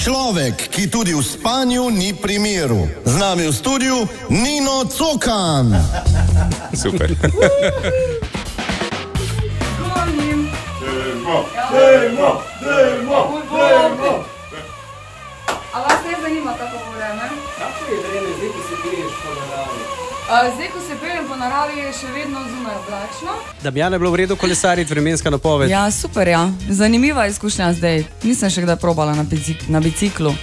Človek, ki tudi v spanju ni pri miru. Z nami v studiu Nino Cokan. Super. A vas ne zanima tako vreme? Kako je vreme zdaj, ko se priješ po naravi? Zdaj, ko se peljem po naravi, je še vedno zunaj oblačno. Damjana, je bilo v redu kolesariti, vremenska napoved? Ja, super, ja. Zanimiva izkušnja zdaj. Nisem še kdaj probala na biciklu.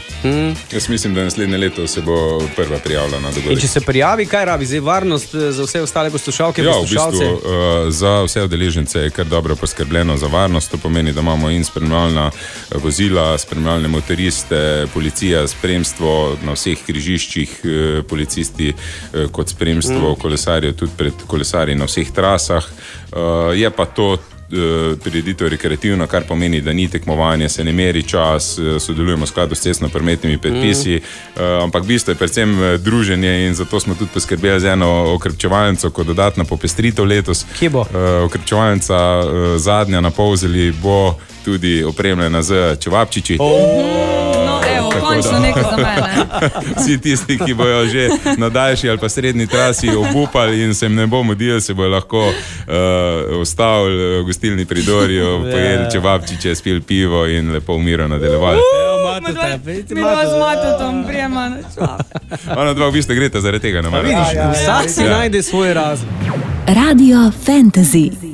Jaz mislim, da naslednje leto se bo prva prijavila na dogodek. In če se prijavi, kaj rabi? Zdaj varnost za vse ostale poslušalke, poslušalce? Ja, v bistvu za vse udeležence je kar dobro poskrbljeno za varnost. To pomeni, da imamo in spremljalna vozila, spremljalne motoriste, policija, spremstvo na vseh križiščih, policisti kot spremstvo kolesarjev, tudi pred kolesarji na vseh trasah. Je pa to prireditev rekreativno, kar pomeni, da ni tekmovanje, se ne meri čas, sodelujemo v skladu s cestno-prometnimi predpisi, ampak bistvo je predvsem druženje in zato smo tudi poskrbeli z eno okrepčevalnico kot dodatna popestritev letos. Kje bo? Okrepčevalnica zadnja na Polzeli bo tudi opremljena z čevapčiči. Končno nekaj za mene. Vsi tisti, ki bojo že na daljši ali pa srednji trasi obupali in se jim ne bo mudilo, se bojo lahko ustavili v gostilni pri Dorju, pojedli čevapčiče, spili pivo in lepo v miru nadaljevali. Mi dva z Matotom prijema na čevap. Ona dva v bistvu greta zaradi tega. Vsak si najde svoj razlog. Radio Fantasy.